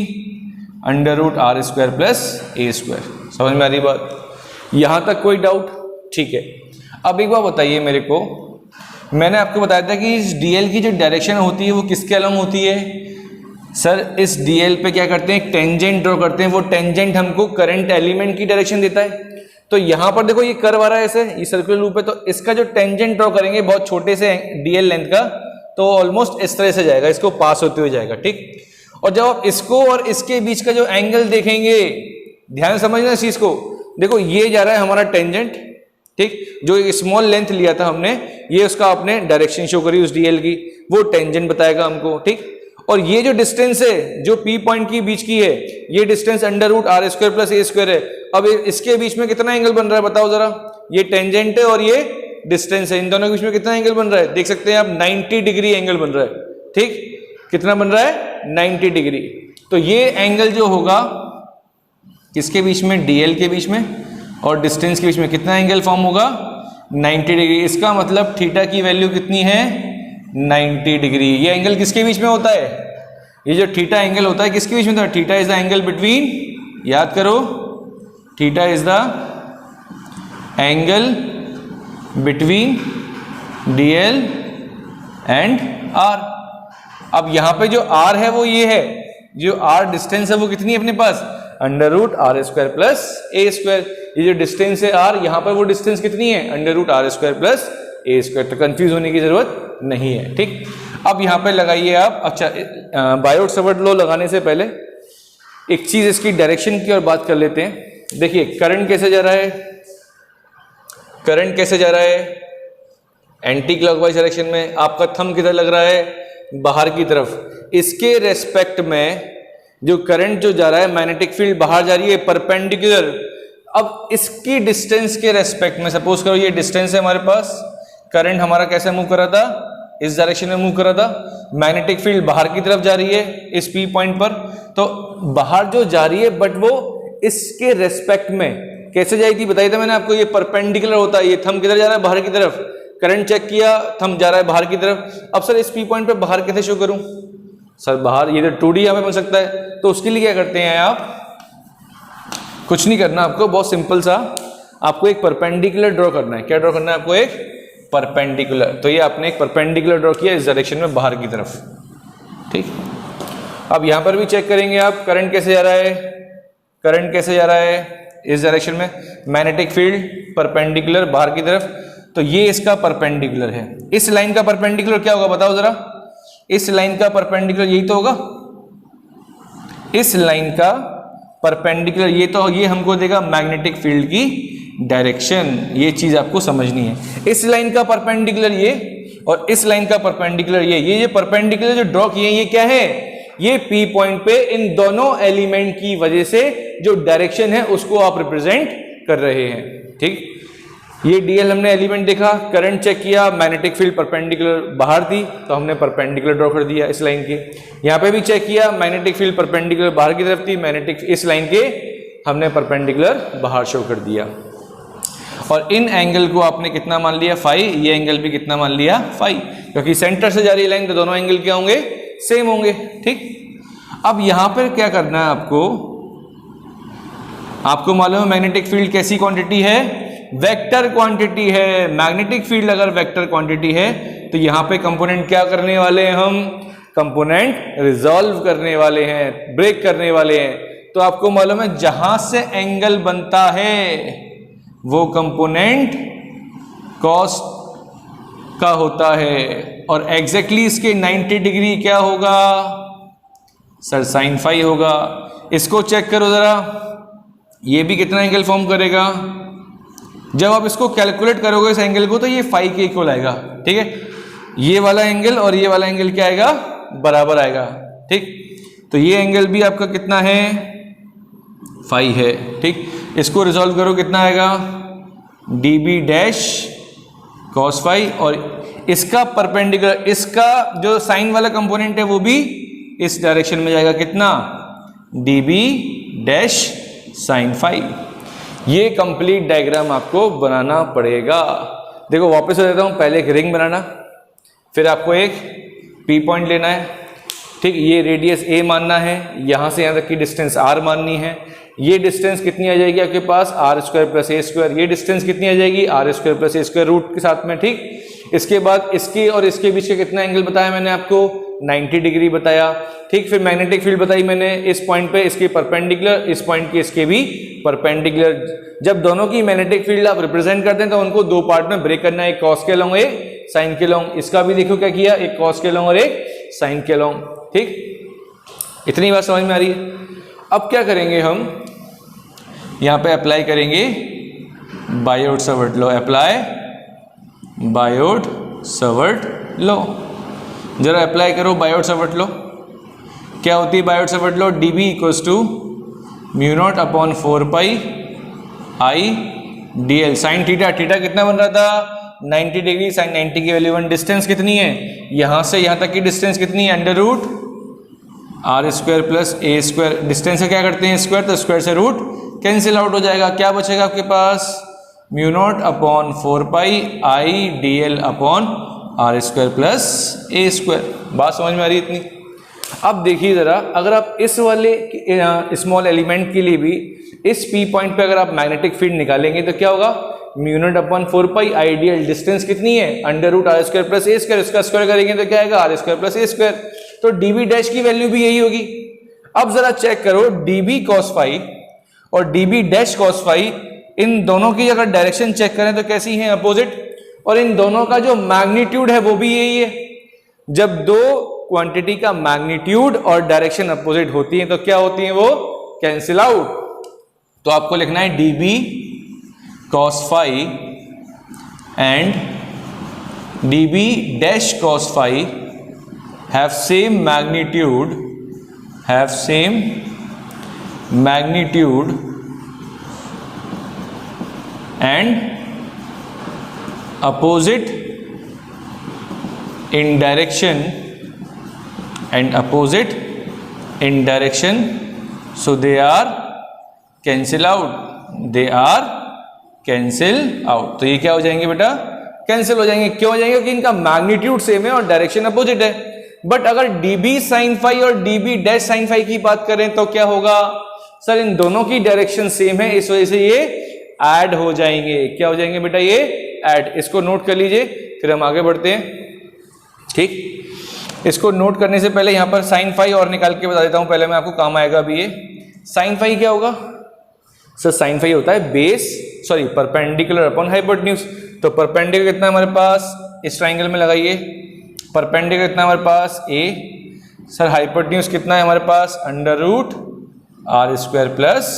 [SPEAKER 1] under root are square plus a square. समझ में आ रही बात, यहां तक कोई डाउट, ठीक है। अब एक बात बताइए मेरे को, मैंने आपको बताया था कि इस डीएल की जो डायरेक्शन होती है वो किसके अलॉन्ग होती है। सर इस डीएल पे क्या करते हैं, एक टेंजेंट ड्रॉ करते हैं, वो टेंजेंट हमको करंट एलिमेंट की डायरेक्शन देता है। तो यहां पर देखो ये कर्व आ रहा है ऐसे, ये सर्कुलर लूप है, तो इसका जो टेंजेंट ड्रॉ करेंगे बहुत छोटे से डीएल लेंथ का, तो ऑलमोस्ट इस तरह से जाएगा, इसको पास होते हुए जाएगा। ठीक, और जब आप इसको और इसके बीच का जो एंगल देखेंगे, ध्यान समझना इस चीज को, देखो ये जा रहा है हमारा टेंजेंट, ठीक, जो एक स्मॉल लेंथ लिया था हमने, ये उसका आपने डायरेक्शन शो करी उस डीएल की, वो टेंजेंट बताएगा हमको। ठीक, और ये जो डिस्टेंस है जो पी पॉइंट की बीच की है, ये distance under root are square plus a square है। अब इसके बीच में कितना एंगल बन रहा है बताओ जरा, ये टेंजेंट है और ये डिस्टेंस है, इन दोनों के बीच में कितना एंगल बन रहा है, देख सकते हैं आप 90 डिग्री एंगल बन रहा है। ठीक, कितना बन रहा है, 90 डिग्री। तो ये एंगल जो होगा किसके बीच में, डीएल के बीच में और डिस्टेंस के बीच में कितना एंगल फॉर्म होगा, 90 डिग्री। इसका मतलब थीटा की वैल्यू कितनी है, 90 डिग्री। ये एंगल किसके बीच में होता है, ये जो थीटा एंगल होता है किसके बीच में होता है, theta is the angle between, याद करो, theta is the angle between DL and R. अब यहां पे जो आर है वो ये है, जो आर डिस्टेंस है वो कितनी है अपने पास, under root are square plus a square. ये जो डिस्टेंस है आर, यहां पर वो डिस्टेंस कितनी है, under root are square plus a square. तो कंफ्यूज होने की जरूरत नहीं है। ठीक, अब यहां पे लगाइए आप, अच्छा बायोट-सावर्ट लॉ लगाने से पहले एक चीज इसकी डायरेक्शन की और बात कर लेते हैं। देखिए करंट कैसे जा रहा है, करंट कैसे जा रहा है, एंटी क्लॉकवाइज डायरेक्शन में। आपका थंब किधर लग रहा है, बाहर की तरफ। इसके रेस्पेक्ट में जो करंट जो जा रहा है, मैग्नेटिक फील्ड बाहर जा रही है परपेंडिकुलर। अब इसकी डिस्टेंस के रेस्पेक्ट में, सपोज करो ये डिस्टेंस है हमारे पास, करंट हमारा कैसे मूव कर रहा था, इस डायरेक्शन में मूव कर रहा था, मैग्नेटिक फील्ड बाहर की तरफ जा रही है इस पी पॉइंट पर, तो बाहर जो जा रही है बट वो इसके रेस्पेक्ट में कैसे जाएगी, बताया था मैंने आपको, ये परपेंडिकुलर होता है। ये थंब किधर जा रहा है, बाहर की तरफ, करंट चेक किया, थंब जा रहा है बाहर की तरफ। अब सर इस पी पॉइंट पे बाहर कैसे शो करूं, सर बाहर ये तो 2D यहाँ पे बन सकता है, तो उसके लिए क्या करते हैं आप, कुछ नहीं करना आपको, बहुत सिंपल सा, आपको एक परपेंडिकुलर ड्रॉ करना है। क्या ड्रॉ करना है आपको, एक परपेंडिकुलर। तो ये आपने एक परपेंडिकुलर ड्रॉ किया इस डायरेक्शन में बाहर की तरफ। ठीक, अब यहां पर भी चेक करेंगे आप, करंट कैसे जा रहा है, करंट कैसे जा रहा है इस डायरेक्शन में, मैग्नेटिक फील्ड परपेंडिकुलर बाहर की तरफ, तो ये इसका परपेंडिकुलर है। इस लाइन का परपेंडिकुलर क्या होगा बताओ जरा, इस लाइन का परपेंडिकुलर यही तो होगा, इस लाइन का परपेंडिकुलर ये तो, ये हमको देगा मैग्नेटिक फील्ड की डायरेक्शन। ये चीज आपको समझनी है, इस लाइन का परपेंडिकुलर ये और इस लाइन का परपेंडिकुलर ये परपेंडिकुलर जो ड्रॉ किए ये क्या है, ये पी पॉइंट पे इन दोनों एलिमेंट की वजह से जो डायरेक्शन है उसको आप रिप्रेजेंट कर रहे हैं। ठीक, ये डीएल हमने एलिमेंट देखा, करंट चेक किया, मैग्नेटिक फील्ड परपेंडिकुलर बाहर थी तो हमने परपेंडिकुलर ड्रॉ कर दिया इस लाइन के। यहाँ पे भी चेक किया, मैग्नेटिक फील्ड परपेंडिकुलर बाहर की तरफ थी, मैग्नेटिक इस लाइन के हमने परपेंडिकुलर बाहर शो कर दिया। और इन एंगल को आपने कितना मान लिया, फाई, ये एंगल भी कितना मान लिया, फाई, क्योंकि सेंटर से जा रही लाइन तो दोनों एंगल क्या होंगे, सेम होंगे। ठीक, अब यहां पर क्या करना है आपको मालूम है मैग्नेटिक फील्ड कैसी क्वांटिटी है, वेक्टर क्वांटिटी है। मैग्नेटिक फील्ड अगर वेक्टर क्वांटिटी है तो यहां पे कंपोनेंट क्या करने वाले हैं हम, कंपोनेंट रिजॉल्व करने वाले हैं, ब्रेक करने वाले हैं। तो आपको मालूम है जहां से एंगल बनता है वो कंपोनेंट कॉस का होता है, और एग्जैक्टली इसके 90 डिग्री क्या होगा सर, साइन फाई होगा। इसको चेक करो जरा, ये भी कितना एंगल फॉर्म करेगा, जब आप इसको कैलकुलेट करोगे इस एंगल को तो ये फाई के इक्वल आएगा, ठीक है। ये वाला एंगल और ये वाला एंगल क्या आएगा, बराबर आएगा, ठीक। तो ये एंगल भी आपका कितना है, फाई है, ठीक। इसको रिजॉल्व करो, कितना आएगा, db डैश कॉस फाई, और इसका परपेंडिकुलर, इसका जो साइन वाला कंपोनेंट है वो भी इस डायरेक्शन में जाएगा, कितना, db डैश साइन फाई। ये कंप्लीट डायग्राम आपको बनाना पड़ेगा। देखो वापस हो जाता हूँ, पहले एक रिंग बनाना, फिर आपको एक P पॉइंट लेना है, ठीक। ये रेडियस a मानना है, यहाँ से यहाँ तक की डिस्टेंस r माननी है। ये डिस्टेंस कितनी आ जाएगी आपके पास, r square plus a square. ये डिस्टेंस कितनी आ जाएगी, r square plus a square root के साथ में, ठीक। इसके बाद इसके और इसके बीच का कितना एंगल बताया मैंने आपको, 90 डिग्री बताया, ठीक। फिर मैग्नेटिक फील्ड बताई मैंने इस पॉइंट पे इसके परपेंडिकुलर, इस पॉइंट के इसके भी परपेंडिकुलर। जब दोनों की मैग्नेटिक फील्ड आप रिप्रेजेंट करते हैं तो उनको दो पार्ट में ब्रेक करना है, एक कॉस के लॉन्ग, एक साइन के लॉन्ग। इसका भी देखो क्या किया, एक कॉस के लॉन्ग और एक साइन के लॉन्ग, ठीक। इतनी बात समझ में आ रही है। अब क्या करेंगे हम, यहाँ पे अप्लाई करेंगे Biot Savart law, apply Biot Savart law. जरा अप्लाई करो बायोट-सावर्ट लॉ। क्या होती है Biot Savart law, dB equals to mu naught upon 4 pi I dl sine theta. Theta कितना बन रहा था, 90 डिग्री, साइन 90 की वैल्यू 1। डिस्टेंस कितनी है, यहाँ से यहाँ तक की डिस्टेंस कितनी है, under root are square plus a square. Distance से क्या करते हैं स्क्वायर, तो स्क्वायर से रूट कैंसिल आउट हो जाएगा। क्या बचेगा आपके पास, mu naught upon 4 pi I dl upon r square plus a square. बात समझ में आ रही है इतनी। अब देखिए जरा, अगर आप इस वाले स्मॉल एलिमेंट के लिए भी इस P पॉइंट पे अगर आप मैग्नेटिक फील्ड निकालेंगे तो क्या होगा, mu naught upon 4 pi I dl। Distance कितनी है, under root are square plus a square. इसका स्क्वायर करेंगे तो क्या आएगा, R square plus a square. तो dB डैश की वैल्यू भी यही होगी। अब जरा चेक करो, dB cos फाई और dB डैश cos फाई, इन दोनों की अगर डायरेक्शन चेक करें तो कैसी हैं, अपोजिट। और इन दोनों का जो मैग्नीट्यूड है वो भी यही है। जब दो क्वांटिटी का मैग्नीट्यूड और डायरेक्शन अपोजिट होती है तो क्या होती है, वो कैंसिल आउट। तो आपको लिखना है dB cos phi and dB dash cos phi have same magnitude and opposite in direction so they are cancel out तो ये क्या हो जाएंगे बेटा, कैंसिल हो जाएंगे। क्यों हो जाएंगे, क्योंकि इनका मैग्नीट्यूड सेम है और डायरेक्शन अपोजिट है। बट अगर dB sin फाई और dB डैश sin फाई की बात करें तो क्या होगा सर, इन दोनों की डायरेक्शन सेम है, इस वजह से ये ऐड हो जाएंगे। क्या हो जाएंगे बेटा, ये ऐड। इसको नोट कर लीजिए, फिर हम आगे बढ़ते हैं, ठीक। इसको नोट करने से पहले यहाँ पर sin फाई और निकाल के बता देता हूँ, पहले मैं आपको काम आएगा अभी। ये sin फाई क्या होगा सर, sin फाई होता है परपेंडिकुलर अपॉन हाइपोटेन्यूज। तो परपेंडिकुलर कितना हमारे पास, इस ट्राइंगल में लगाइए, परपेंडिकुलर कितना हमारे पास a, सर हाइपोटेन्यूज कितना है हमारे पास, under root are square plus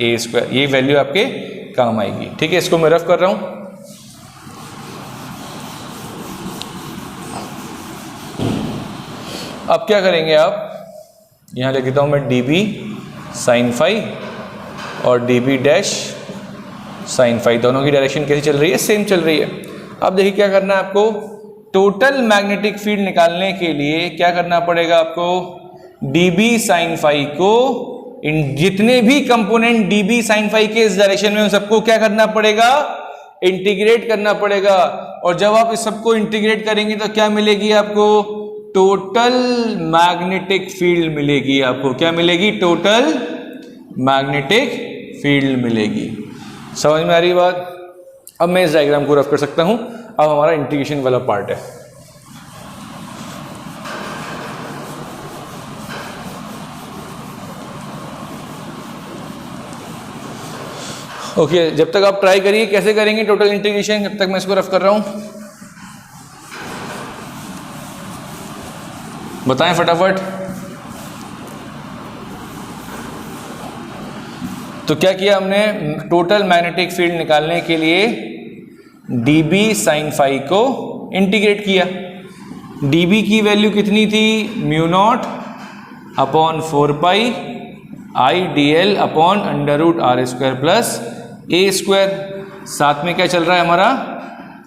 [SPEAKER 1] a square. ये वैल्यू आपके काम आएगी, ठीक है। इसको मैं रफ कर रहा हूं। अब क्या करेंगे आप, यहां लिख देता हूं मैं dB sin फाई और dB डैश sin फाई। दोनों की डायरेक्शन कैसी चल रही है, सेम चल रही है। अब देखिए क्या करना है आपको, टोटल मैग्नेटिक फील्ड निकालने के लिए क्या करना पड़ेगा आपको, dB sin फाई को इन जितने भी कंपोनेंट dB sin फाई के इस डायरेक्शन में उन सबको क्या करना पड़ेगा, इंटीग्रेट करना पड़ेगा। और जब आप इस सबको इंटीग्रेट करेंगे तो क्या मिलेगी आपको, टोटल मैग्नेटिक फील्ड मिलेगी। आपको क्या मिलेगी, टोटल मैग्नेटिक फील्ड मिलेगी। समझ में आ रही बात। अब मैं इस डायग्राम को रफ कर सकता हूं। अब हमारा इंटीग्रेशन वाला पार्ट है। ओके, जब तक आप ट्राई करिए कैसे करेंगे टोटल इंटीग्रेशन, जब तक मैं इसको रफ कर रहा हूं, बताएं फटाफट। तो क्या किया हमने, टोटल मैग्नेटिक फील्ड निकालने के लिए dB sin phi को इंटीग्रेट किया। dB की वैल्यू कितनी थी, mu naught upon 4 pi I dl upon under root are square plus a square. साथ में क्या चल रहा है हमारा,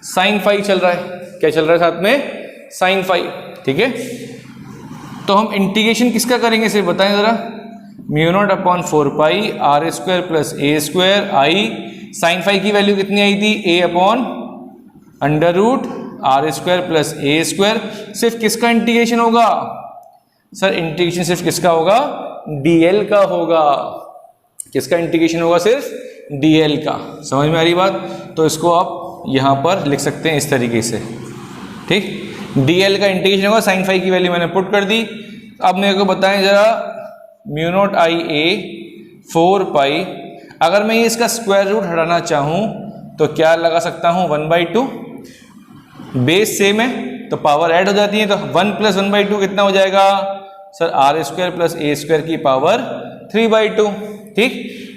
[SPEAKER 1] साइन फाई चल रहा है। क्या चल रहा है साथ में, साइन फाई। ठीक है, तो हम इंटीग्रेशन किसका करेंगे सिर्फ बताएं जरा। Mu naught upon 4 pi r square plus a square I, sine phi की वैल्यू कितनी आई थी, a upon under root are square plus a square. सिर्फ किसका इंटीग्रेशन होगा सर, इंटीग्रेशन सिर्फ किसका होगा, डीएल का होगा। किसका इंटीग्रेशन होगा, सिर्फ डीएल का। समझ में आ रही बात। तो इसको आप यहां पर लिख सकते हैं इस तरीके से। ठीक, डीएल का इंटीग्रेशन होगा, साइन फाई की वैल्यू मैंने पुट कर दी। अब मेरे को बताएं जरा, म्यू नॉट आई ए 4 पाई, अगर मैं ये इसका स्क्वायर रूट हटाना चाहूं तो क्या लगा सकता हूं, 1/2। बेस सेम है तो पावर ऐड हो जाती है, तो 1 + 1/2 कितना हो जाएगा sir, R square plus a square की पावर 3/2। ठीक,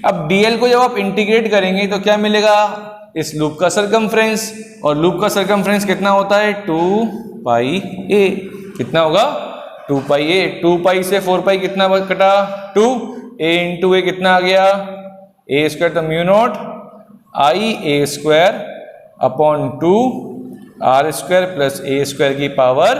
[SPEAKER 1] अब डीएल को जब आप इंटीग्रेट करेंगे तो क्या मिलेगा, इस लूप का सरकमफ्रेंस, और लूप का सरकमफ्रेंस कितना होता है, 2 पाई ए। कितना होगा, 2 पाई ए। 2 पाई से 4 पाई कितना कटा, 2, ए इंटू ए कितना आ गया, ए स्क्वायर, तो mu naught I a square upon 2 are square plus a square की power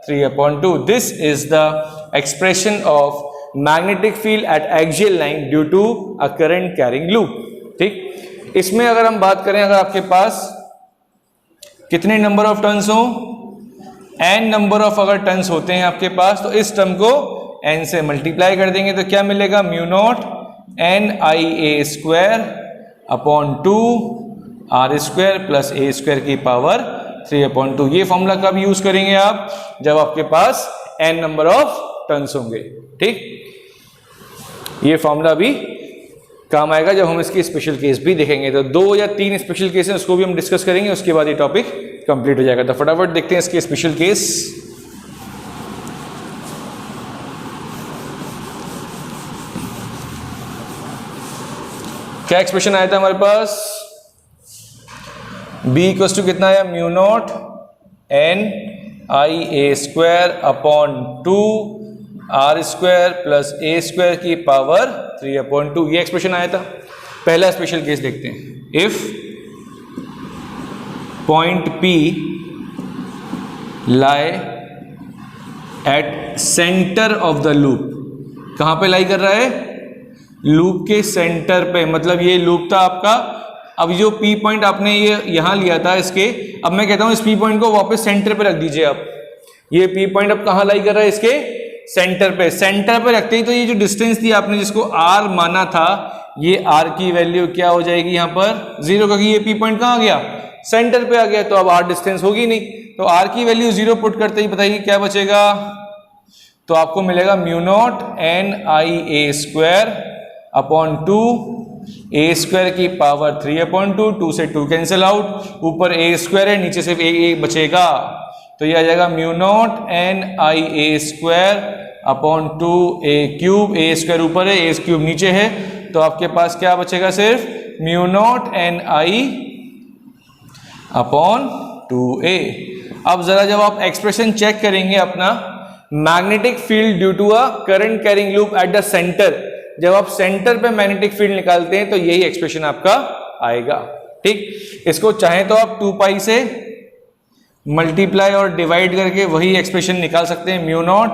[SPEAKER 1] 3/2। This is the expression of magnetic field at axial line due to a current carrying loop. ठीक, इसमें अगर हम बात करें, अगर आपके पास कितने नंबर ऑफ टर्न्स हो, n नंबर ऑफ अगर टर्न्स होते हैं आपके पास, तो इस टर्म को n से मल्टीप्लाई कर देंगे तो क्या मिलेगा, mu naught n I a square upon 2 are square plus a square की पावर 3/2। ये फॉर्मूला कब यूज करेंगे आप, जब आपके पास n नंबर ऑफ टर्न्स होंगे। ठीक, ये फॉर्मूला भी काम आएगा जब हम इसकी स्पेशल केस भी देखेंगे। तो 2 या 3 स्पेशल केस हैं, उसको भी हम डिस्कस करेंगे, उसके बाद ये टॉपिक कंप्लीट हो जाएगा। तो फटाफट देखते हैं इसके स्पेशल केस। क्या एक्सप्रेशन आया था हमारे पास, b इक्वल्स टू कितना आया, mu naught n I a square upon 2 are square plus a square की पावर 3/2। ये एक्सप्रेशन आया था। पहला स्पेशल केस देखते हैं। If point P lie at centre of the loop, कहां पे लाई कर रहा है, लूप के सेंटर पे। मतलब ये लूप था आपका, अब जो P पॉइंट आपने ये यहां लिया था इसके, अब मैं कहता हूं इस P पॉइंट को वापस सेंटर पे रख दीजिए आप। ये P पॉइंट अब कहां लाई कर रहा है, इसके सेंटर पे। सेंटर पे रखते ही तो ये जो डिस्टेंस थी आपने जिसको r माना था, ये r की वैल्यू क्या हो जाएगी यहां पर 0, क्योंकि ये P पॉइंट कहां आ गया, सेंटर पे आ गया, तो अब r डिस्टेंस होगी नहीं, तो r की वैल्यू 0 पुट करते ही बताइए क्या बचेगा, तो आपको मिलेगा mu naught n I a square upon 2 A square की पावर 3/2। 2 से 2 कैंसिल आउट, ऊपर ए स्क्वायर है, नीचे सिर्फ ए बचेगा, तो ये आ जाएगा mu naught n I a square upon 2 A cube. A square ऊपर है, ए क्यूब नीचे है, तो आपके पास क्या बचेगा, सिर्फ mu naught n I upon 2a। अब जरा जब आप एक्सप्रेशन चेक करेंगे अपना, magnetic field due to a current carrying loop at the centre, जब आप सेंटर पे मैग्नेटिक फील्ड निकालते हैं तो यही एक्सप्रेशन आपका आएगा। ठीक, इसको चाहे तो आप 2 पाई से मल्टीप्लाई और डिवाइड करके वही एक्सप्रेशन निकाल सकते हैं, mu naught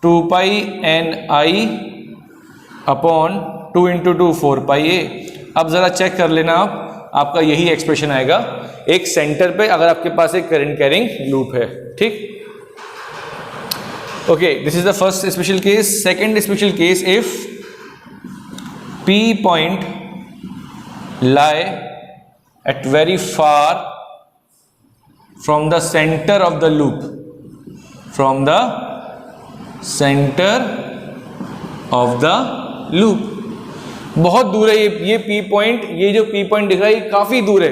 [SPEAKER 1] 2 pi n I upon 2 × 2 4 pi a। अब जरा चेक कर लेना आप, आपका यही एक्सप्रेशन आएगा एक सेंटर पे, अगर आपके पास एक करंट कैरिंग लूप है। ठीक, okay, this is the first special case. Second special case, if P point lie at very far from the center of the loop, from the center of the loop। बहुत दूर है ये P point, ये जो P point दिख रहा है ये काफी दूर है,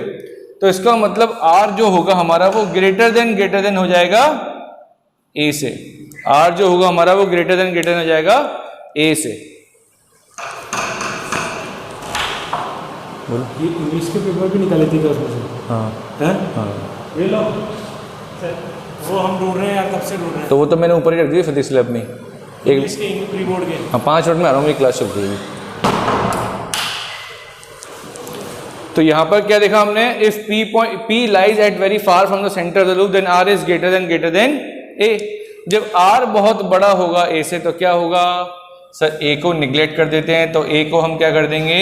[SPEAKER 1] तो इसका मतलब R जो होगा हमारा वो ग्रेटर देन हो जाएगा A से। R जो होगा हमारा वो ग्रेटर देन हो जाएगा A से।
[SPEAKER 2] ये इंग्लिश के पेपर भी निकाले थे क्या उसमें से?
[SPEAKER 1] हाँ
[SPEAKER 2] हैं?
[SPEAKER 1] हाँ,
[SPEAKER 2] ये लो वो हम ढूंढ रहे हैं यार, कब से ढूंढ रहे हैं।
[SPEAKER 1] तो वो तो मैंने ऊपर ही रख दिया फिर स्लैब में एक।
[SPEAKER 2] इंग्लिश के प्री बोर्ड के।
[SPEAKER 1] हाँ 5 मिनट में आ रहा हूँ, मेरी क्लास चल रही है। तो यहाँ पर क्या देखा हमने, if P lies at very far from the centre of the loop then R is greater than A। जब R बहुत बड़ा होगा A से तो क्या होगा सर, A को निगलेक्ट कर देते हैं, तो A को हम क्या कर देंगे,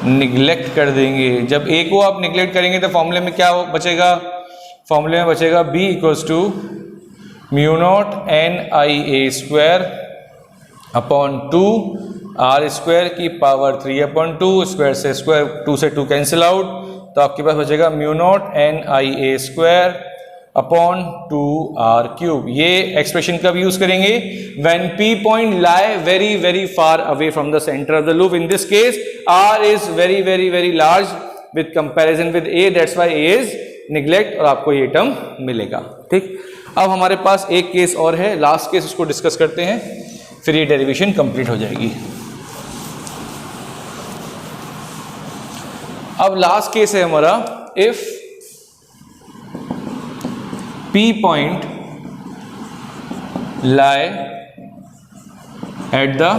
[SPEAKER 1] निगलेक्ट कर देंगे। जब A को आप निगलेक्ट करेंगे तो फॉर्मूले में क्या बचेगा, फॉर्मूले में बचेगा B equals to mu naught NiA² upon 2 R square की पावर 3/2, स्क्वायर से स्क्वायर 2 से 2 कैंसिल आउट, तो आपके पास बचेगा mu naught NiA² upon 2R³। ये एक्सप्रेशन कब यूज करेंगे, when P point lie very very far away from the centre of the loop. In this case R is very very very large with comparison with A, that's why A is neglect, और आपको ये term मिलेगा। ठीक, अब हमारे पास एक case और है, लास्ट केस, उसको डिस्कस करते हैं, फिर ये डेरिवेशन कंप्लीट हो जाएगी। अब लास्ट केस है हमारा, if P point lie at the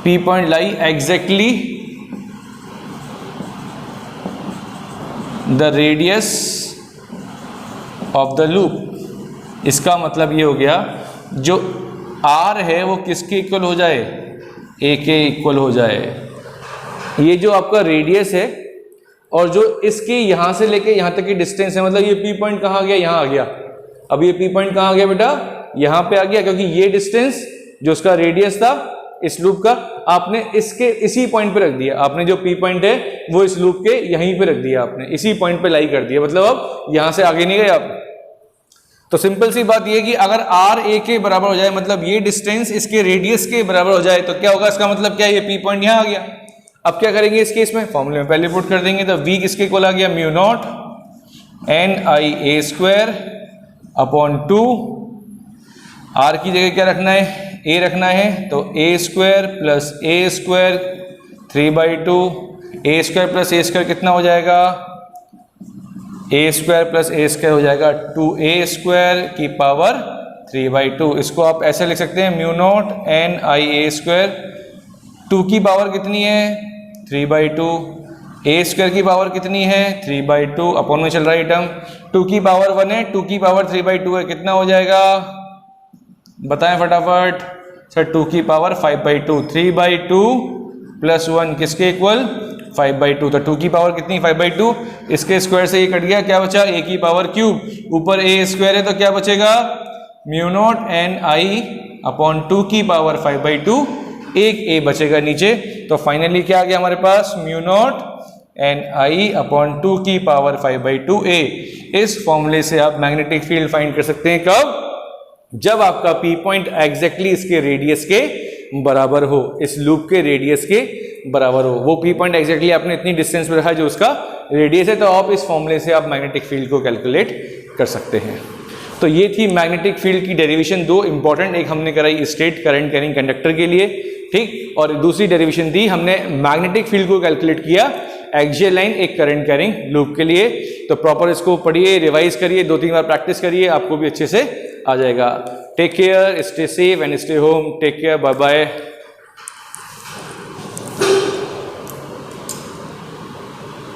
[SPEAKER 1] P point lie exactly the radius of the loop. इसका मतलब ये हो गया, जो R है वो किसके इक्वल हो जाए, A के इक्वल हो जाए। ये जो आपका रेडियस है और जो इसके यहां से लेके यहां तक की डिस्टेंस है, मतलब ये P पॉइंट कहां गया, यहां आ गया। अब ये P पॉइंट कहां आ गया बेटा, यहां पे आ गया, क्योंकि ये डिस्टेंस जो उसका रेडियस था इस लूप का, आपने इसके इसी पॉइंट पे रख दिया। आपने जो P पॉइंट है वो इस लूप के यहीं पे रख दिया, आपने इसी पॉइंट पे लाई कर दिया, मतलब अब यहां से आगे नहीं गए आप। तो सिंपल सी बात ये कि अगर R A के बराबर हो जाए, मतलब ये डिस्टेंस इसके रेडियस के बराबर हो जाए, तो क्या होगा, इसका मतलब क्या, ये P पॉइंट यहां आ गया। अब क्या करेंगे इस केस में, फॉर्मूले में पहले पुट कर देंगे, तो V किसके इक्वल आ गया, mu naught NiA² upon 2, R की जगह क्या रखना है, A रखना है, तो A² plus A² 3/2, A² plus A² कितना हो जाएगा, A² प्लस A² हो जाएगा 2A² की पावर 3/2। इसको आप ऐसे लिख सकते हैं, म्यू नॉट NiA², 2 की पावर कितनी है 3/2, A² की पावर कितनी है 3/2, अपॉन में चल रहा है टर्म, 2 की पावर 1 है, 2 की पावर 3/2 है, कितना हो जाएगा बताएं फटाफट सर, 2 की पावर 5/2, 3/2 प्लस 1 किसके इक्वल 5/2, तो 2 की पावर कितनी 5/2, इसके स्क्वायर से ये कट गया, क्या बचा A की पावर क्यूब, ऊपर A² है तो क्या बचेगा म्यू नॉट Ni अपॉन 2 की पावर 5/2, एक A बचेगा नीचे। तो फाइनली क्या आ गया हमारे पास, म्यू नॉट Ni अपॉन 2 की पावर 5/2 A। इस फॉर्मूले से आप मैग्नेटिक फील्ड फाइंड कर सकते हैं, कब, जब आपका P पॉइंट एग्जैक्टली इसके रेडियस के बराबर हो, इस लूप के रेडियस के बराबर हो। वो P पॉइंट एग्जैक्टली आपने इतनी डिस्टेंस पे रखा है जो उसका रेडियस है, तो आप इस फॉर्मूले से आप मैग्नेटिक फील्ड को कैलकुलेट कर सकते हैं। तो ये थी मैग्नेटिक फील्ड की डेरिवेशन, दो इंपॉर्टेंट, एक हमने कराई स्ट्रेट करंट कैरिंग कंडक्टर के लिए, ठीक, और दूसरी डेरिवेशन दी हमने मैग्नेटिक फील्ड को कैलकुलेट किया एक्सियल लाइन एक करंट कैरिंग लूप के लिए। तो प्रॉपर इसको पढ़िए, रिवाइज करिए, 2-3 बार प्रैक्टिस करिए, आपको भी अच्छे से आ जाएगा। Take care, stay safe and stay home. Take care, bye bye.